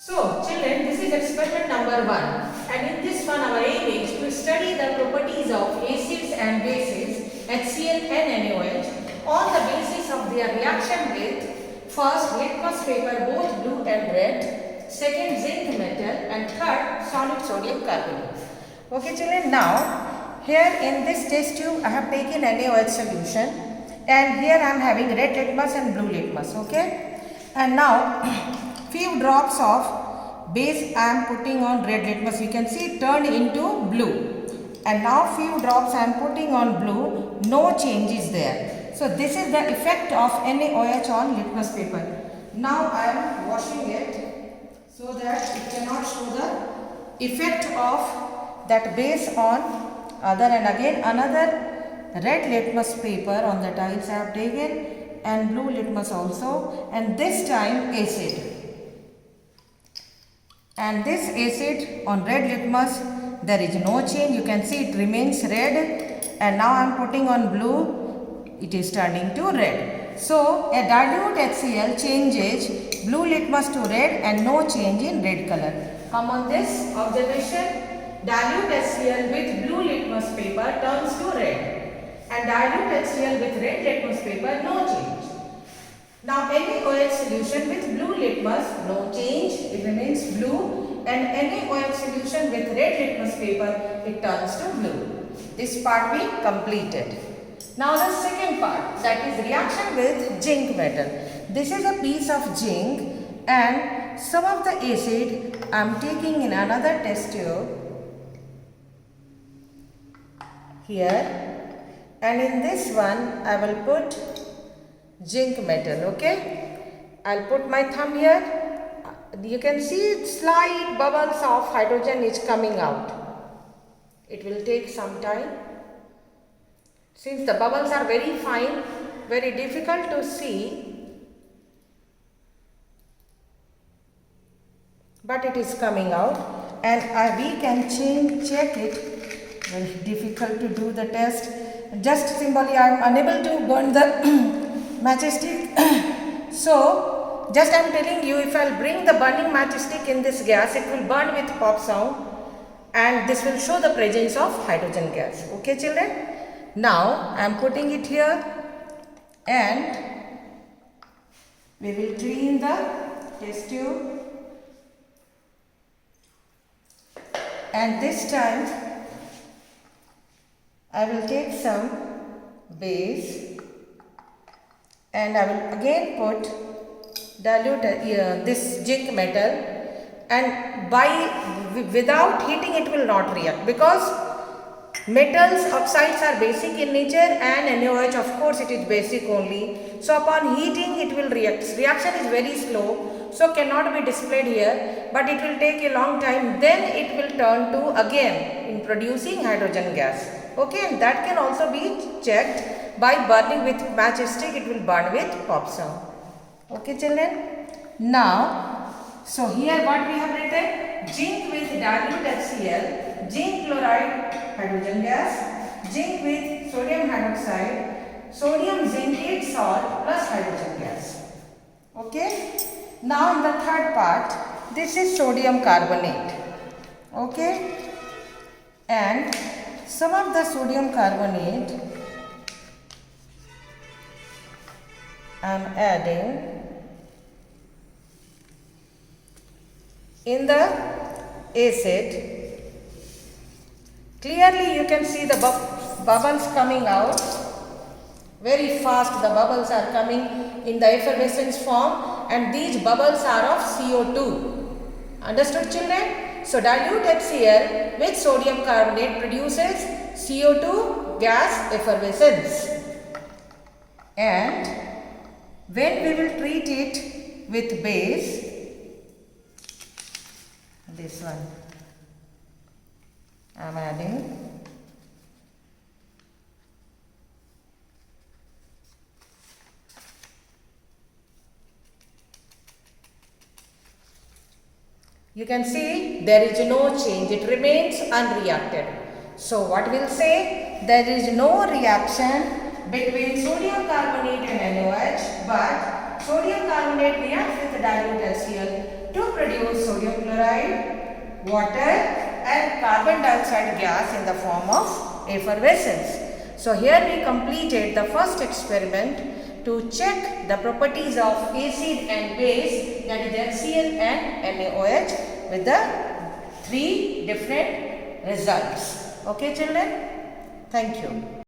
So, children, this is experiment number 1, and in this one our aim is to study the properties of acids and bases HCl and NaOH on the basis of their reaction with first litmus paper both blue and red, second zinc metal, and third solid sodium carbonate. Okay children, now here in this test tube I have taken NaOH solution, and here I am having red litmus and blue litmus. Okay, and now few drops of base I am putting on red litmus. You can see it turned into blue, and now few drops I am putting on blue. No change is there. So this is the effect of NaOH on litmus paper. Now I am washing it so that it cannot show the effect of that base on other, and again another red litmus paper on the tiles I have taken, and blue litmus also, and this time acid. And this acid on red litmus, there is no change. You can see it remains red, and now I am putting on blue, it is turning to red. So a dilute HCl changes blue litmus to red and no change in red color. Come on this observation, dilute HCl with blue litmus paper turns to red, and dilute HCl with red litmus paper no change. Now NaOH solution with blue litmus, no change, it remains blue, and NaOH solution with red litmus paper, it turns to blue. This part we completed. Now the second part, that is reaction with zinc metal. This is a piece of zinc, and some of the acid I am taking in another test tube here, and in this one I will put zinc metal. Okay, I'll put my thumb here. You can see slight bubbles of hydrogen is coming out. It will take some time. Since the bubbles are very fine, very difficult to see, but it is coming out, and we can check it. Very difficult to do the test. Just simply I am unable to burn the matchstick. So just I am telling you, if I will bring the burning matchstick in this gas, it will burn with pop sound, and this will show the presence of hydrogen gas. Okay children, now I am putting it here, and we will clean the test tube, and this time I will take some base, and I will again put dilute this zinc metal, and without heating it will not react, because metals oxides are basic in nature, and NaOH of course it is basic only. So upon heating it will react. Reaction is very slow, so cannot be displayed here, but it will take a long time. Then it will turn to again in producing hydrogen gas. Okay, and that can also be checked by burning with matchstick. It will burn with pop sound. Okay children, now so here what we have written, zinc with dilute HCl, zinc chloride hydrogen gas, zinc with sodium hydroxide, sodium zincate salt plus hydrogen gas. Okay, now in the third part, this is sodium carbonate. Okay, and some of the sodium carbonate I am adding in the acid. Clearly you can see the bubbles coming out. Very fast the bubbles are coming in the effervescence form, and these bubbles are of CO2. Understood children? So dilute HCl with sodium carbonate produces CO2 gas effervescence, and when we will treat it with base, this one I am adding, you can see there is no change, it remains unreacted. So what will say, there is no reaction between sodium carbonate and NaOH, but sodium carbonate reacts with dilute HCl to produce sodium chloride, water and carbon dioxide gas in the form of effervescence. So here we completed the first experiment to check the properties of acid and base, that is HCl and NaOH, with the 3 different results. Okay children, thank you.